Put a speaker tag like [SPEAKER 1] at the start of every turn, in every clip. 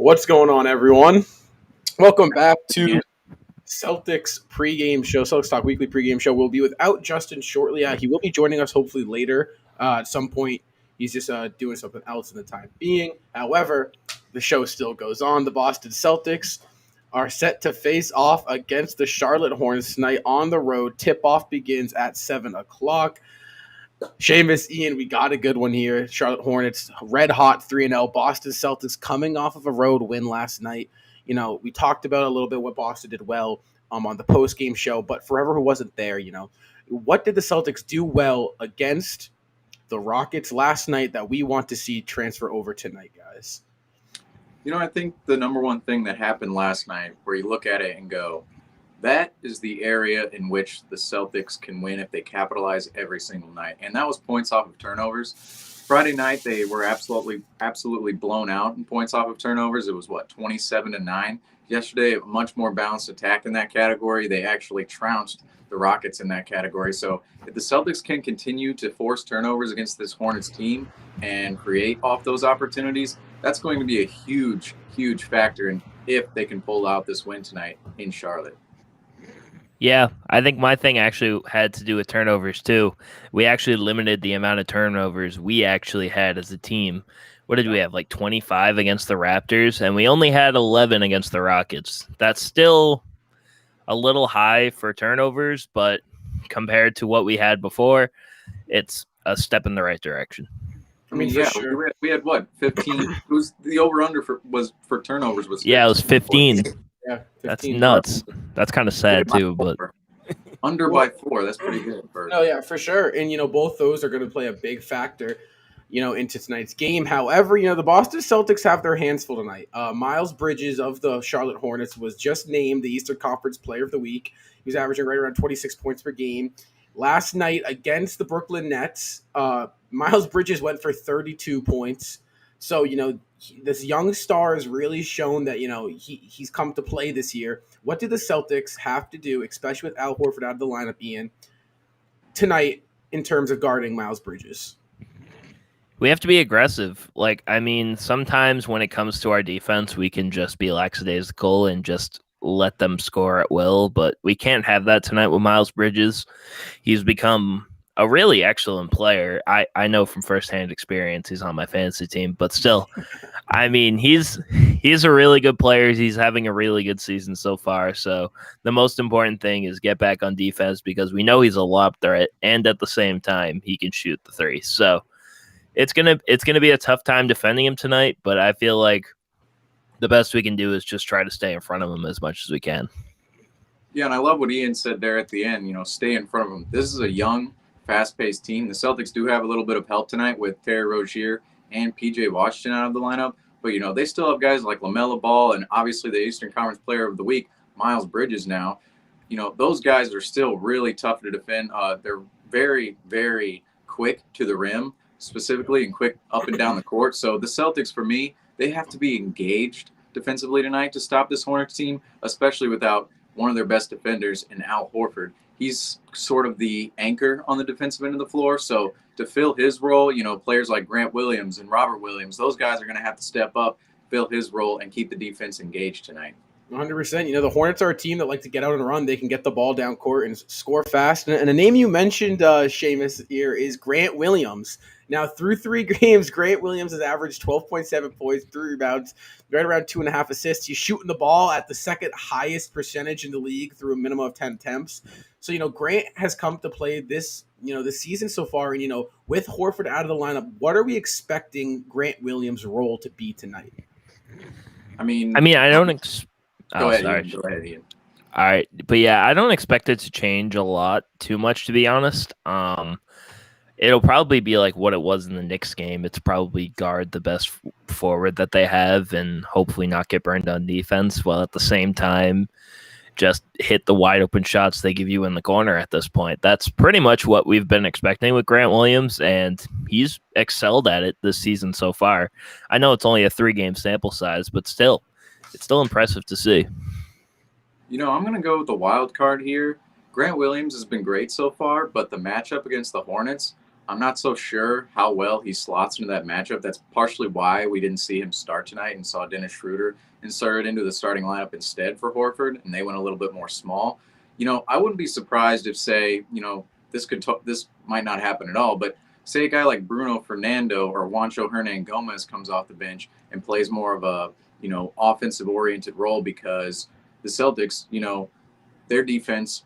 [SPEAKER 1] What's going on, everyone? Welcome back to Celtics pregame show, Celtics Talk Weekly pregame show. We'll be without Justin shortly. He will be joining us hopefully later at some point. He's just doing something else in the time being. However, the show still goes on. The Boston Celtics are set to face off against the Charlotte Hornets tonight on the road. Tip-off begins at 7 o'clock. Seamus, Ian, we got a good one here. Charlotte Hornets, red hot 3-0. Boston Celtics coming off of a road win last night. You know, we talked about a little bit what Boston did well on the post-game show, but for whoever who wasn't there, what did the Celtics do well against the Rockets last night that we want to see transfer over tonight, guys?
[SPEAKER 2] I think the number one thing that happened last night where you look at it and go, that is the area in which the Celtics can win if they capitalize every single night. And that was points off of turnovers. Friday night, they were absolutely blown out in points off of turnovers. It was, 27-9. Yesterday, a much more balanced attack in that category. They actually trounced the Rockets in that category. So if the Celtics can continue to force turnovers against this Hornets team and create off those opportunities, that's going to be a huge, huge factor in if they can pull out this win tonight in Charlotte.
[SPEAKER 3] Yeah, I think my thing actually had to do with turnovers too. We actually limited the amount of turnovers we actually had as a team. What did we have, 25 against the Raptors? And we only had 11 against the Rockets. That's still a little high for turnovers, but compared to what we had before, it's a step in the right direction.
[SPEAKER 2] I mean, yeah, sure. we had 15? Who's the over-under for turnovers? Was
[SPEAKER 3] 15. Yeah, it was 15.
[SPEAKER 1] Yeah,
[SPEAKER 3] that's nuts. That's kind of sad too, but
[SPEAKER 2] under by 4. That's pretty good.
[SPEAKER 1] No, yeah, for sure. And both those are going to play a big factor, into tonight's game. However, the Boston Celtics have their hands full tonight. Miles Bridges of the Charlotte Hornets was just named the Eastern Conference Player of the Week. He was averaging right around 26 points per game. Last night against the Brooklyn Nets, Miles Bridges went for 32 points. So, this young star has really shown that, he's come to play this year. What do the Celtics have to do, especially with Al Horford out of the lineup, Ian, tonight in terms of guarding Miles Bridges?
[SPEAKER 3] We have to be aggressive. Sometimes when it comes to our defense, we can just be lackadaisical and just let them score at will, but we can't have that tonight with Miles Bridges. He's become a really excellent player. I know from firsthand experience he's on my fantasy team, but still, he's a really good player. He's having a really good season so far. So the most important thing is get back on defense because we know he's a lob threat, and at the same time he can shoot the three. So it's gonna be a tough time defending him tonight, but I feel like the best we can do is just try to stay in front of him as much as we can.
[SPEAKER 2] Yeah, and I love what Ian said there at the end. Stay in front of him. This is a young, fast-paced team. The Celtics do have a little bit of help tonight with Terry Rozier and P.J. Washington out of the lineup. But, they still have guys like Lamelo Ball and obviously the Eastern Conference Player of the Week, Miles Bridges now. Those guys are still really tough to defend. They're very, very quick to the rim specifically and quick up and down the court. So the Celtics, for me, they have to be engaged defensively tonight to stop this Hornets team, especially without one of their best defenders in Al Horford. He's sort of the anchor on the defensive end of the floor. So to fill his role, players like Grant Williams and Robert Williams, those guys are going to have to step up, fill his role, and keep the defense engaged tonight.
[SPEAKER 1] 100%. The Hornets are a team that like to get out and run. They can get the ball down court and score fast. And a name you mentioned, Seamus, here is Grant Williams. Now, through 3 games, Grant Williams has averaged 12.7 points, 3 rebounds, right around 2.5 assists. He's shooting the ball at the second highest percentage in the league through a minimum of 10 attempts. So, Grant has come to play this, this season so far. And, with Horford out of the lineup, what are we expecting Grant Williams' role to be tonight?
[SPEAKER 3] I don't
[SPEAKER 2] Go ahead, Ian.
[SPEAKER 3] All right. But yeah, I don't expect it to change a lot too much, to be honest. It'll probably be like what it was in the Knicks game. It's probably guard the best forward that they have and hopefully not get burned on defense, while at the same time just hit the wide open shots they give you in the corner at this point. That's pretty much what we've been expecting with Grant Williams, and he's excelled at it this season so far. I know it's only a 3-game sample size, but still, it's still impressive to see.
[SPEAKER 2] I'm going to go with the wild card here. Grant Williams has been great so far, but the matchup against the Hornets, I'm not so sure how well he slots into that matchup. That's partially why we didn't see him start tonight and saw Dennis Schroeder inserted into the starting lineup instead for Horford, and they went a little bit more small. I wouldn't be surprised if, say, this might not happen at all, but say a guy like Bruno Fernando or Juancho Hernan Gomez comes off the bench and plays more of a, offensive oriented role because the Celtics, their defense,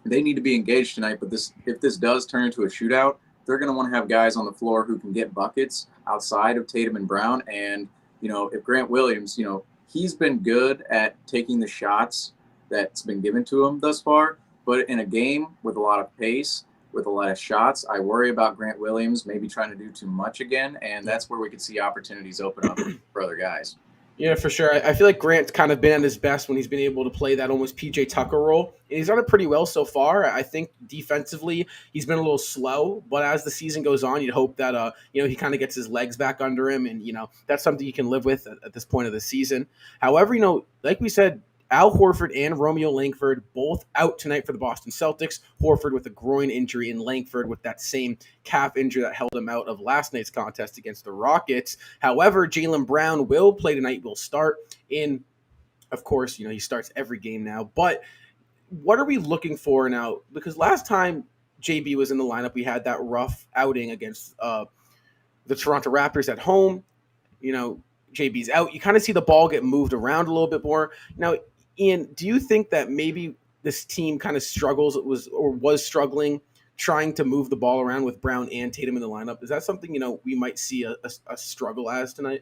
[SPEAKER 2] they need to be engaged tonight. But if this does turn into a shootout, they're going to want to have guys on the floor who can get buckets outside of Tatum and Brown. And, if Grant Williams, he's been good at taking the shots that's been given to him thus far. But in a game with a lot of pace, with a lot of shots, I worry about Grant Williams maybe trying to do too much again. And that's where we could see opportunities open up for other guys.
[SPEAKER 1] Yeah, for sure. I feel like Grant's kind of been at his best when he's been able to play that almost PJ Tucker role. And he's done it pretty well so far. I think defensively he's been a little slow, but as the season goes on, you'd hope that he kind of gets his legs back under him, and that's something you can live with at this point of the season. However, like we said, Al Horford and Romeo Langford both out tonight for the Boston Celtics. Horford with a groin injury and Langford with that same calf injury that held him out of last night's contest against the Rockets. However, Jaylen Brown will play tonight, will start in, of course, he starts every game now. But what are we looking for now? Because last time JB was in the lineup, we had that rough outing against the Toronto Raptors at home. JB's out. You kind of see the ball get moved around a little bit more. Now, Ian, do you think that maybe this team kind of was struggling trying to move the ball around with Brown and Tatum in the lineup? Is that something, we might see a struggle as tonight?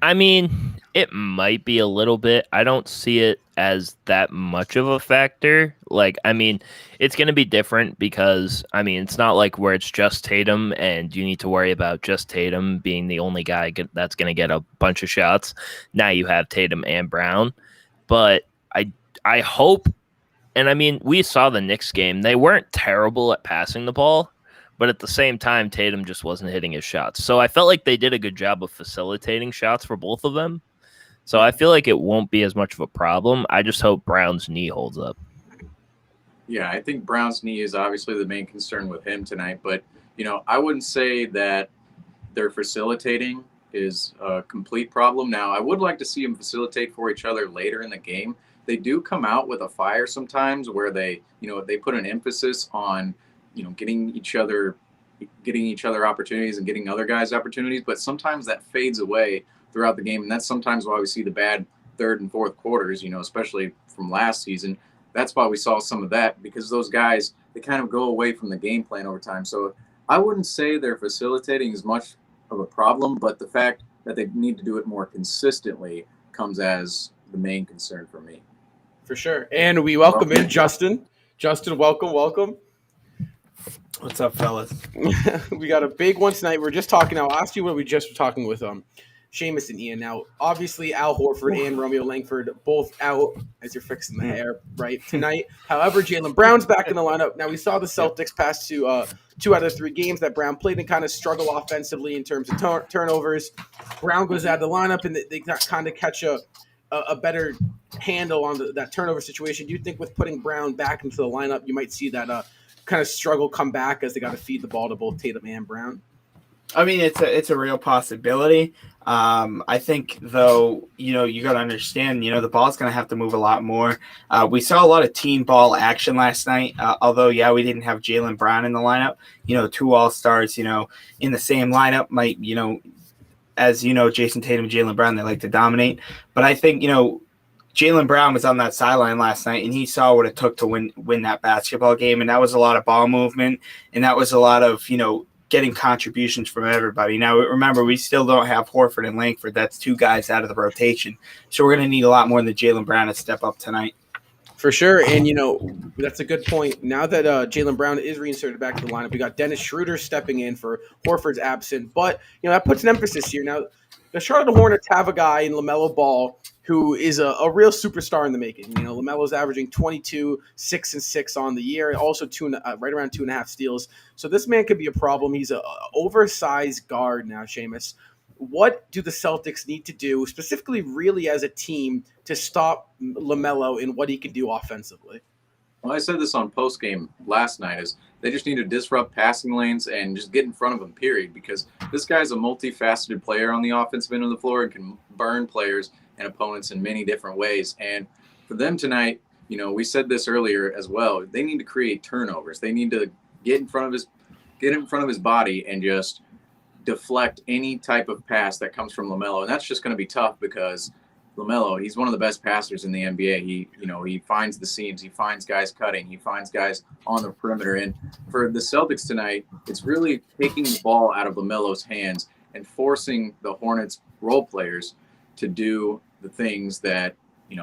[SPEAKER 3] I mean, it might be a little bit. I don't see it as that much of a factor. It's going to be different because, it's not like where it's just Tatum and you need to worry about just Tatum being the only guy that's going to get a bunch of shots. Now you have Tatum and Brown. But I hope, and we saw the Knicks game. They weren't terrible at passing the ball, but at the same time, Tatum just wasn't hitting his shots. So I felt like they did a good job of facilitating shots for both of them. So I feel like it won't be as much of a problem. I just hope Brown's knee holds up.
[SPEAKER 2] Yeah, I think Brown's knee is obviously the main concern with him tonight. But, I wouldn't say that they're facilitating is a complete problem. Now, I would like to see them facilitate for each other later in the game. They do come out with a fire sometimes where they put an emphasis on, getting each other opportunities and getting other guys opportunities, but sometimes that fades away throughout the game, and that's sometimes why we see the bad third and fourth quarters, especially from last season. That's why we saw some of that, because those guys, they kind of go away from the game plan over time. So I wouldn't say they're facilitating as much of a problem, but the fact that they need to do it more consistently comes as the main concern for me.
[SPEAKER 1] For sure. And we welcome in Justin. Justin, welcome.
[SPEAKER 4] What's up, fellas?
[SPEAKER 1] We got a big one tonight. We're just talking now. I'll ask you what we just were talking with Seamus and Ian. Now, obviously, Al Horford and Romeo Langford both out as you're fixing the hair right tonight. However, Jaylen Brown's back in the lineup. Now, we saw the Celtics pass to 2 out of 3 games that Brown played and kind of struggle offensively in terms of turnovers. Brown goes out of the lineup, and they kind of catch a better handle on that turnover situation. Do you think with putting Brown back into the lineup, you might see that kind of struggle come back as they got to feed the ball to both Tatum and Brown?
[SPEAKER 4] It's a real possibility. I think, though, you got to understand, the ball's going to have to move a lot more. We saw a lot of team ball action last night, although, we didn't have Jaylen Brown in the lineup. 2 all-stars, in the same lineup might, as Jason Tatum and Jaylen Brown, they like to dominate. But I think, Jaylen Brown was on that sideline last night, and he saw what it took to win that basketball game, and that was a lot of ball movement, and that was a lot of, getting contributions from everybody. Now, remember, we still don't have Horford and Langford. That's 2 guys out of the rotation. So we're going to need a lot more than Jaylen Brown to step up tonight.
[SPEAKER 1] For sure, and that's a good point. Now that Jaylen Brown is reinserted back to the lineup, we got Dennis Schroeder stepping in for Horford's absent. But that puts an emphasis here. Now, the Charlotte Hornets have a guy in Lamelo Ball who is a real superstar in the making. Lamelo's averaging 22, 6 and 6 on the year, also right around 2.5 steals. So this man could be a problem. He's an oversized guard now, Seamus. What do the Celtics need to do, specifically really as a team, to stop LaMelo in what he can do offensively?
[SPEAKER 2] Well, I said this on post game last night is they just need to disrupt passing lanes and just get in front of them, period, because this guy's a multifaceted player on the offensive end of the floor and can burn players and opponents in many different ways. And for them tonight, we said this earlier as well, they need to create turnovers. They need to get in front of his body and just deflect any type of pass that comes from Lamelo. And that's just going to be tough because Lamelo, he's one of the best passers in the NBA. He finds the seams, he finds guys cutting, he finds guys on the perimeter. And for the Celtics tonight, it's really taking the ball out of Lamelo's hands and forcing the Hornets role players to do the things that,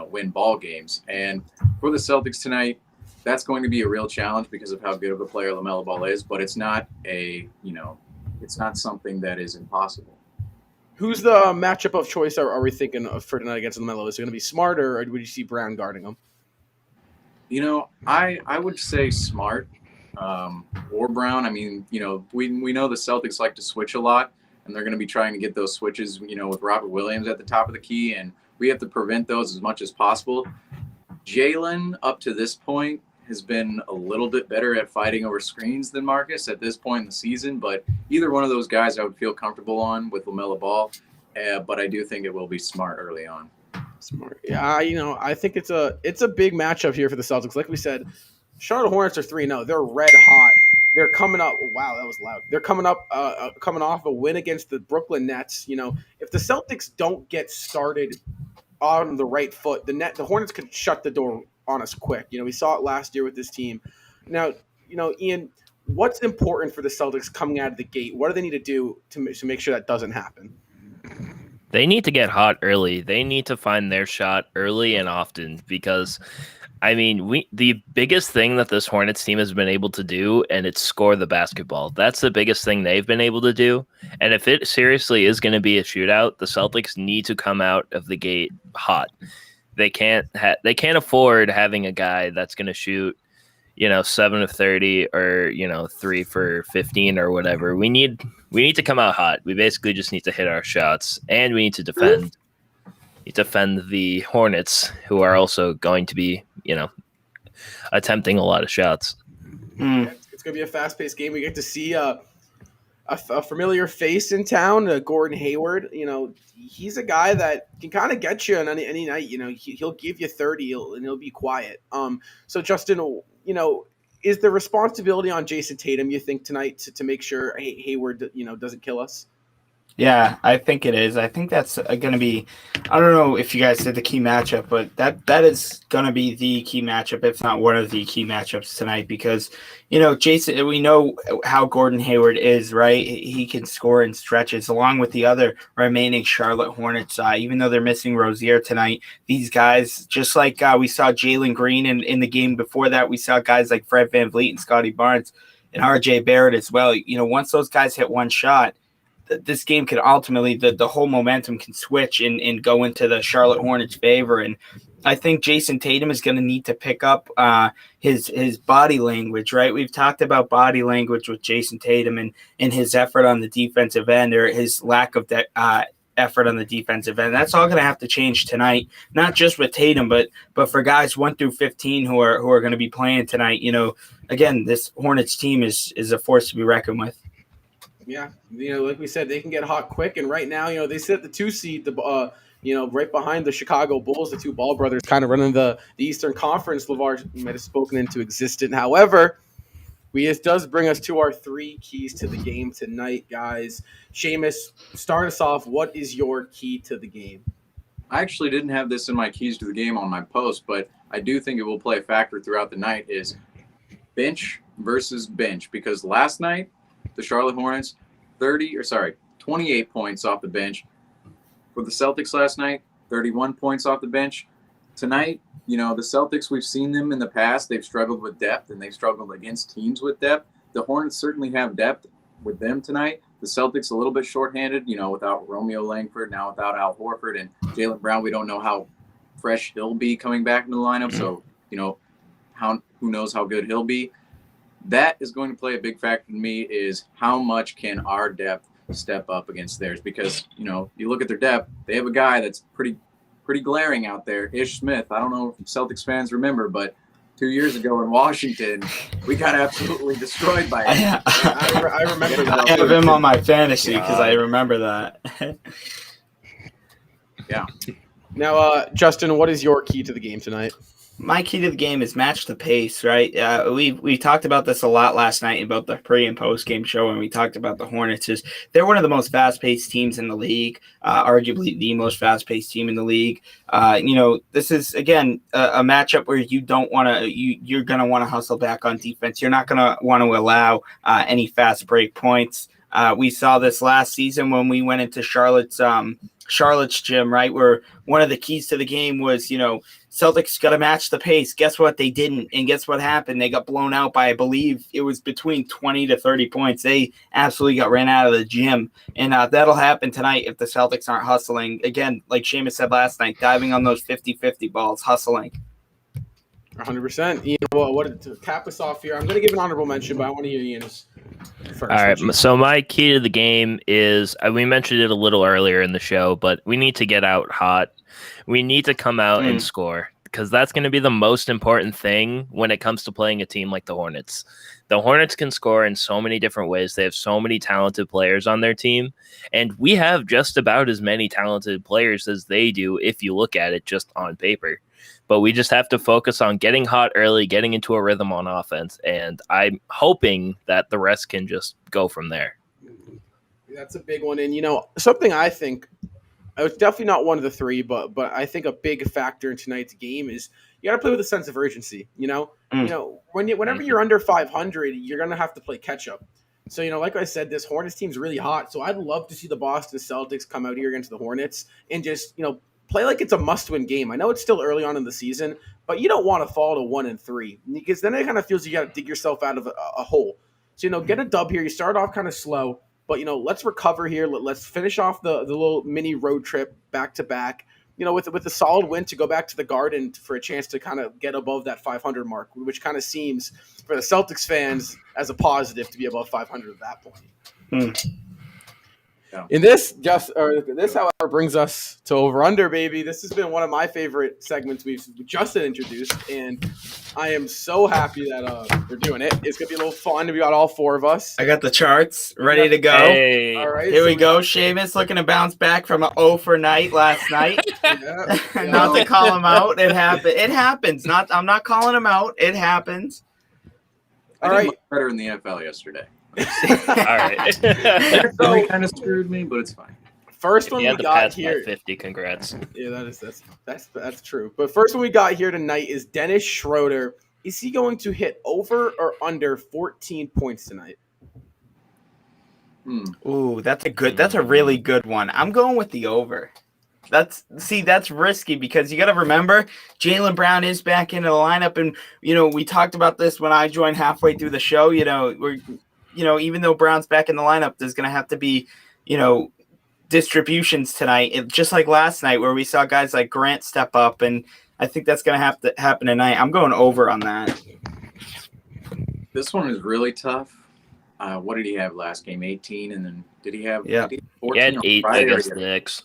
[SPEAKER 2] win ball games. And for the Celtics tonight, that's going to be a real challenge because of how good of a player Lamelo Ball is, but it's not it's not something that is impossible.
[SPEAKER 1] Who's the matchup of choice are we thinking of for tonight against Lamelo? Is it going to be Smart or would you see Brown guarding him?
[SPEAKER 2] I would say Smart or Brown. I mean, we know the Celtics like to switch a lot, and they're going to be trying to get those switches, with Robert Williams at the top of the key, and we have to prevent those as much as possible. Jaylen, up to this point, has been a little bit better at fighting over screens than Marcus at this point in the season, but either one of those guys I would feel comfortable on with LaMelo Ball, but I do think it will be Smart early on.
[SPEAKER 1] Smart. Yeah, I think it's a big matchup here for the Celtics. Like we said, Charlotte Hornets are 3-0. They're red hot. They're coming up. Wow, that was loud. They're coming up, coming off a win against the Brooklyn Nets. If the Celtics don't get started on the right foot, the Hornets could shut the door on us quick. We saw it last year with this team. Now, Ian, what's important for the Celtics coming out of the gate? What do they need to do to make sure that doesn't happen?
[SPEAKER 3] They need to get hot early. They need to find their shot early and often because, the biggest thing that this Hornets team has been able to do, and it's score the basketball. That's the biggest thing they've been able to do. And if it seriously is going to be a shootout, the Celtics need to come out of the gate hot. They can't afford having a guy that's going to shoot, 7 of 30 or 3 for 15 or whatever. We need to come out hot. We basically just need to hit our shots, and we need to defend. Defend the Hornets, who are also going to be, attempting a lot of shots.
[SPEAKER 1] It's going to be a fast-paced game. We get to see a familiar face in town, Gordon Hayward. He's a guy that can kind of get you on any night. He'll give you 30 and he'll be quiet. So Justin, is the responsibility on Jason Tatum, you think, tonight to make sure Hayward, doesn't kill us?
[SPEAKER 4] Yeah, I think it is. I think that's going to be – I don't know if you guys said the key matchup, but that is going to be the key matchup, if not one of the key matchups tonight because, Jason – we know how Gordon Hayward is, right? He can score in stretches along with the other remaining Charlotte Hornets. Even though they're missing Rozier tonight, these guys, just like we saw Jalen Green in the game before that, we saw guys like Fred VanVleet and Scotty Barnes and RJ Barrett as well. Once those guys hit one shot, this game could ultimately the whole momentum can switch and go into the Charlotte Hornets' favor. And I think Jason Tatum is going to need to pick up his body language, right? We've talked about body language with Jason Tatum and his effort on the defensive end or his lack of effort on the defensive end. That's all going to have to change tonight, not just with Tatum, but for guys 1 through 15 who are going to be playing tonight. Again, this Hornets team is a force to be reckoned with.
[SPEAKER 1] Yeah, like we said, they can get hot quick, and right now, they sit at the 2 seed, right behind the Chicago Bulls, the two Ball brothers, kind of running the Eastern Conference. LeVar might have spoken into existence. However, it does bring us to our 3 keys to the game tonight, guys. Seamus, start us off. What is your key to the game?
[SPEAKER 2] I actually didn't have this in my keys to the game on my post, but I do think it will play a factor throughout the night is bench versus bench, because last night, the Charlotte Hornets, 28 points off the bench. For the Celtics last night, 31 points off the bench. Tonight, the Celtics, we've seen them in the past. They've struggled with depth, and they've struggled against teams with depth. The Hornets certainly have depth with them tonight. The Celtics a little bit shorthanded, without Romeo Langford, now without Al Horford. And Jaylen Brown, we don't know how fresh he'll be coming back in the lineup. So, who knows how good he'll be. That is going to play a big factor to me is how much can our depth step up against theirs? Because, you look at their depth, they have a guy that's pretty glaring out there, Ish Smith. I don't know if Celtics fans remember, but 2 years ago in Washington, we got absolutely destroyed by him.
[SPEAKER 1] I remember that.
[SPEAKER 4] I have him on my fantasy because I remember that.
[SPEAKER 2] Yeah.
[SPEAKER 1] Now, Justin, what is your key to the game tonight?
[SPEAKER 4] My key to the game is match the pace, right? We talked about this a lot last night about the pre and post game show, and we talked about the Hornets. They're one of the most fast paced teams in the league, arguably the most fast paced team in the league. This is again a matchup where you're gonna want to hustle back on defense. You're not gonna want to allow any fast break points. We saw this last season when we went into Charlotte's gym, right? Where one of the keys to the game was, Celtics got to match the pace. Guess what? They didn't. And guess what happened? They got blown out by, I believe it was between 20 to 30 points. They absolutely got ran out of the gym. And that'll happen tonight if the Celtics aren't hustling. Again, like Seamus said last night, diving on those 50-50 balls, hustling.
[SPEAKER 1] 100%. Ian, what to cap us off here? I'm going to give an honorable mention, but I want to hear Ian's first.
[SPEAKER 3] All right. So my key to the game is, we mentioned it a little earlier in the show, but we need to get out hot. We need to come out and score, because that's going to be the most important thing when it comes to playing a team like the Hornets. The Hornets can score in so many different ways. They have so many talented players on their team, and we have just about as many talented players as they do if you look at it just on paper. But we just have to focus on getting hot early, getting into a rhythm on offense, and I'm hoping that the rest can just go from there.
[SPEAKER 1] That's a big one. And, something I think – it's definitely not one of the three, but I think a big factor in tonight's game is you got to play with a sense of urgency. Whenever you're under 500, you're gonna have to play catch up. So like I said, this Hornets team's really hot. So I'd love to see the Boston Celtics come out here against the Hornets and just play like it's a must-win game. I know it's still early on in the season, but you don't want to fall to 1-3 because then it kind of feels you got to dig yourself out of a hole. So get a dub here. You start off kind of slow. But, let's recover here. Let's finish off the little mini road trip back to back, with a solid win to go back to the Garden for a chance to kind of get above that 500 mark, which kind of seems for the Celtics fans as a positive to be above 500 at that point. Yeah. And this, however, brings us to Over Under, baby. This has been one of my favorite segments we've Justin introduced, and I am so happy that we're doing it. It's going to be a little fun. We got all four of us.
[SPEAKER 4] I got the charts ready to go.
[SPEAKER 3] Hey.
[SPEAKER 1] All right,
[SPEAKER 4] here we go. Seamus looking to bounce back from an 0 for night last night. Not to call him out. It happened. It happens. I'm not calling him out. It happens.
[SPEAKER 2] I did much better in the NFL yesterday.
[SPEAKER 3] All right.
[SPEAKER 2] That kind of screwed me, but it's fine.
[SPEAKER 1] First one we got here.
[SPEAKER 3] 50. Congrats.
[SPEAKER 1] Yeah, that's true. But first one we got here tonight is Dennis Schroeder. Is he going to hit over or under 14 points tonight?
[SPEAKER 4] Ooh, that's a really good one. I'm going with the over. That's risky because you got to remember Jaylen Brown is back into the lineup, and we talked about this when I joined halfway through the show. Even though Brown's back in the lineup, there's going to have to be, distributions tonight, just like last night where we saw guys like Grant step up, and I think that's going to have to happen tonight. I'm going over on that.
[SPEAKER 2] This one is really tough. What did he have last game? 18, and then did he have
[SPEAKER 3] 14?
[SPEAKER 2] He
[SPEAKER 3] had 8 against the Knicks.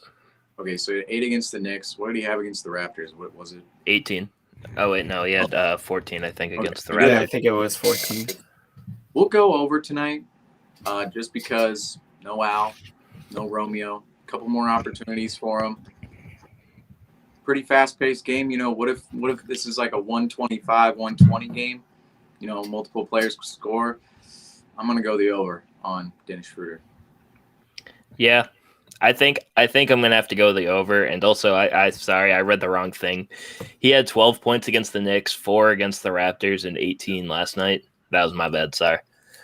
[SPEAKER 2] Okay, so 8 against the Knicks. What did he have against the Raptors? What was it?
[SPEAKER 3] 18. Oh, wait, no, he had 14, I think, against the Raptors.
[SPEAKER 4] Yeah, I think it was 14.
[SPEAKER 2] We'll go over tonight just because no Al, no Romeo, a couple more opportunities for him. Pretty fast-paced game. What if this is like a 125-120 game? Multiple players score. I'm going to go the over on Dennis Schroeder.
[SPEAKER 3] Yeah. I think I'm going to have to go the over. And also, I read the wrong thing. He had 12 points against the Knicks, 4 against the Raptors, and 18 last night. That was my bad, sorry.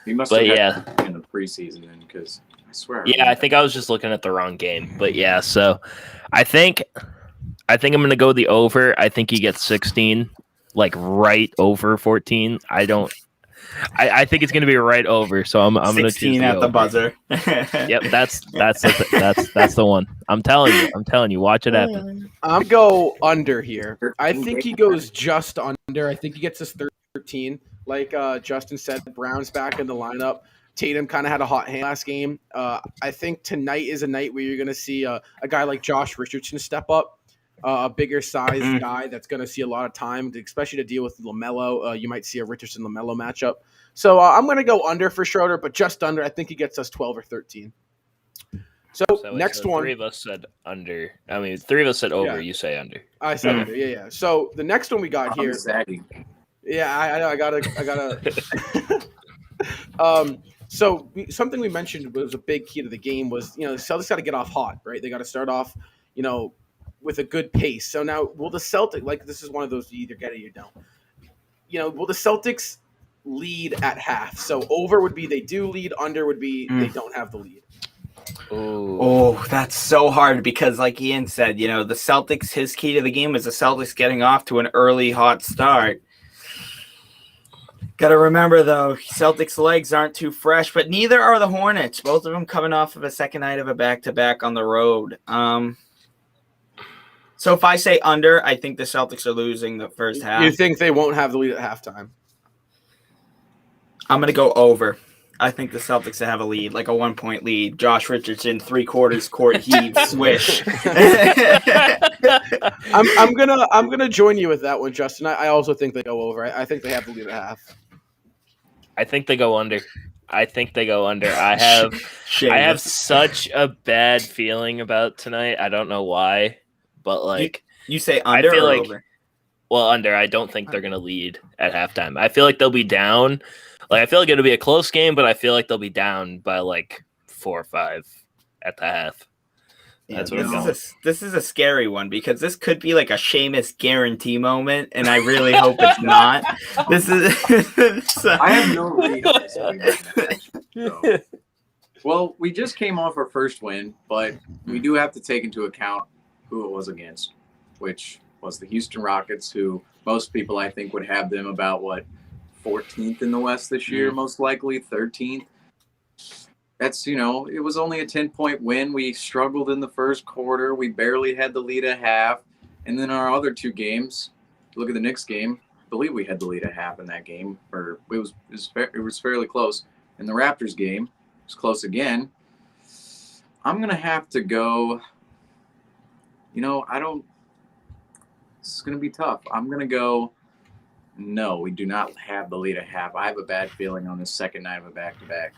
[SPEAKER 2] He must have had in the preseason then, because I swear.
[SPEAKER 3] I think I was just looking at the wrong game. But yeah, so I think I'm going to go the over. I think he gets 16, like right over 14. I think it's going to be right over. So I'm going to choose
[SPEAKER 4] 16 at the buzzer.
[SPEAKER 3] Yep, that's the one. I'm telling you, watch it happen.
[SPEAKER 1] I'm go under here. I think he goes just under. I think he gets us 13. Like Justin said, Brown's back in the lineup. Tatum kind of had a hot hand last game. I think tonight is a night where you're going to see a guy like Josh Richardson step up. a bigger size guy that's going to see a lot of time, especially to deal with Lamelo. You might see a Richardson-Lamelo matchup. So I'm going to go under for Schroeder, but just under. I think he gets us 12 or 13. So next one.
[SPEAKER 3] 3 of us said under. I mean, 3 of us said over.
[SPEAKER 1] Yeah.
[SPEAKER 3] You say under.
[SPEAKER 1] I said under. Yeah. So the next one we got here.
[SPEAKER 2] Zagging.
[SPEAKER 1] Yeah, I know. I gotta. Something we mentioned was a big key to the game was, the Celtics got to get off hot, right? They got to start off, with a good pace. So now, will the Celtics, this is one of those you either get it or you don't. Will the Celtics lead at half? So over would be they do lead, under would be they don't have the lead.
[SPEAKER 4] Oh, that's so hard because, like Ian said, the Celtics, his key to the game is the Celtics getting off to an early hot start. Got to remember, though, Celtics' legs aren't too fresh, but neither are the Hornets. Both of them coming off of a second night of a back-to-back on the road. So if I say under, I think the Celtics are losing the first half.
[SPEAKER 1] You think they won't have the lead at halftime?
[SPEAKER 4] I'm going to go over. I think the Celtics have a lead, like a 1-point lead. Josh Richardson, 3/4 court heave, swish.
[SPEAKER 1] I'm gonna join you with that one, Justin. I also think they go over. I think they have the lead at half.
[SPEAKER 3] I think they go under. I have such a bad feeling about tonight. I don't know why, but
[SPEAKER 4] you say under.
[SPEAKER 3] I feel
[SPEAKER 4] or
[SPEAKER 3] like
[SPEAKER 4] over?
[SPEAKER 3] Well, under. I don't think they're gonna lead at halftime. I feel like they'll be down. I feel like it'll be a close game, but I feel like they'll be down by 4 or 5 at the half. That's what I'm going.
[SPEAKER 4] This is a scary one because this could be like a Sheamus guarantee moment, and I really hope it's not. This is.
[SPEAKER 2] I have no read on this game. Well, we just came off our first win, but we do have to take into account who it was against, which was the Houston Rockets, who most people I think would have them about 14th in the West this year, most likely 13th. That's, it was only a 10-point win. We struggled in the first quarter. We barely had the lead at half. And then our other 2 games, look at the Knicks game, I believe we had the lead at half in that game, or it was fairly close. In the Raptors game, it was close again. I'm going to have to go, this is going to be tough. I'm going to go, no, we do not have the lead at half. I have a bad feeling on this second night of a back-to-back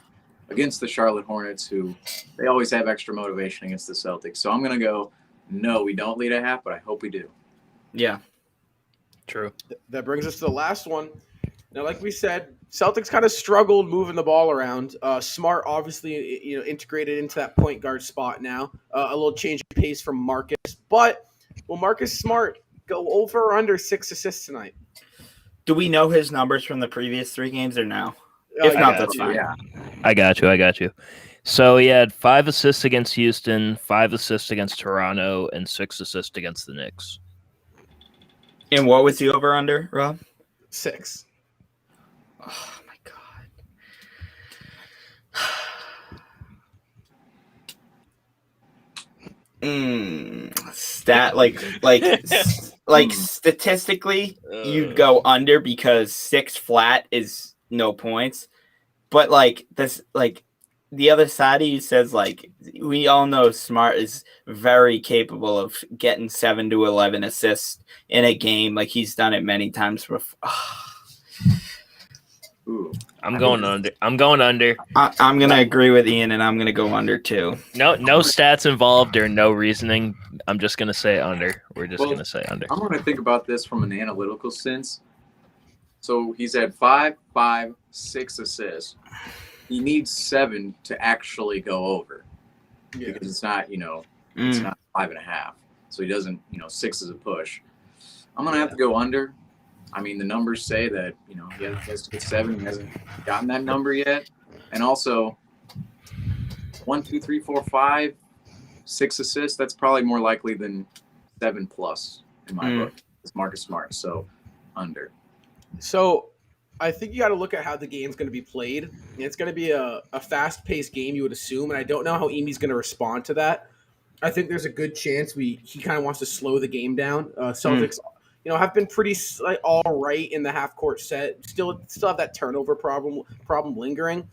[SPEAKER 2] against the Charlotte Hornets, who they always have extra motivation against the Celtics. So I'm going to go, no, we don't lead at half, but I hope we do.
[SPEAKER 4] Yeah.
[SPEAKER 3] True.
[SPEAKER 1] That brings us to the last one. Now, like we said, Celtics kind of struggled moving the ball around. Smart, obviously, integrated into that point guard spot now. A little change of pace from Marcus. But will Marcus Smart go over or under 6 assists tonight?
[SPEAKER 4] Do we know his numbers from the previous 3 games or no? If not, that's fine.
[SPEAKER 2] Yeah.
[SPEAKER 3] I got you. So he had 5 assists against Houston, 5 assists against Toronto, and 6 assists against the Knicks.
[SPEAKER 4] And what was the over-under, Rob?
[SPEAKER 1] 6.
[SPEAKER 4] Oh, my God. Statistically, you'd go under because 6 flat is no points. But the other side of you says we all know Smart is very capable of getting 7 to 11 assists in a game. He's done it many times before.
[SPEAKER 3] I'm going under. I'm
[SPEAKER 4] going to agree with Ian, and I'm going to go under too.
[SPEAKER 3] No stats involved or no reasoning. I'm just going to say under. We're just going to say under.
[SPEAKER 2] I'm going to think about this from an analytical sense. So he's had 5, 6 assists. He needs 7 to actually go over. Yeah. Because it's not, it's not 5.5. So he doesn't, 6 is a push. I'm going to have to go under. I mean, the numbers say that, he has to get 7. He hasn't gotten that number yet. And also, 1, 2, 3, 4, 5, 6 assists. That's probably more likely than 7 plus in my book. It's Marcus Smart. So, under.
[SPEAKER 1] So, I think you got to look at how the game's going to be played. It's going to be a fast-paced game, you would assume. And I don't know how Amy's going to respond to that. I think there's a good chance he kind of wants to slow the game down. Celtics have been pretty all right in the half court set. Still have that turnover problem lingering.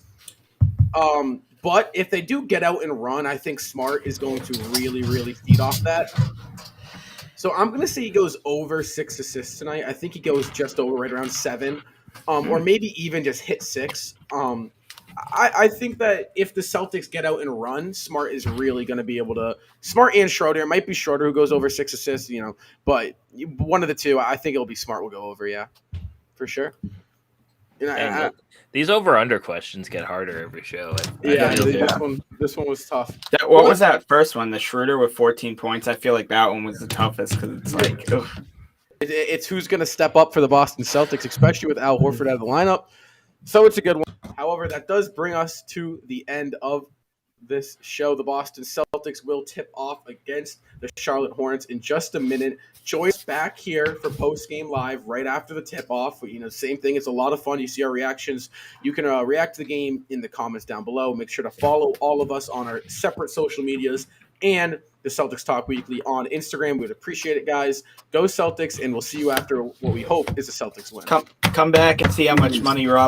[SPEAKER 1] But if they do get out and run, I think Smart is going to really, really feed off that. So I'm going to say he goes over 6 assists tonight. I think he goes just over right around 7, or maybe even just hit 6. I think that if the Celtics get out and run, Smart is really going to be able to – Smart and Schroeder. It might be Schroeder who goes over 6 assists, but one of the two, I think it'll be Smart will go over, yeah, for sure. And
[SPEAKER 3] these over-under questions get harder every show.
[SPEAKER 1] This one was tough.
[SPEAKER 4] What was that first one? The Schroeder with 14 points? I feel like that one was the toughest because it's like –
[SPEAKER 1] It's who's going to step up for the Boston Celtics, especially with Al Horford out of the lineup. So it's a good one. However, that does bring us to the end of this show. The Boston Celtics will tip off against the Charlotte Hornets in just a minute. Join us back here for post-game live right after the tip-off. Same thing. It's a lot of fun. You see our reactions. You can react to the game in the comments down below. Make sure to follow all of us on our separate social medias and the Celtics Talk Weekly on Instagram. We'd appreciate it, guys. Go Celtics, and we'll see you after what we hope is a Celtics win.
[SPEAKER 4] Come back and see how much money Rob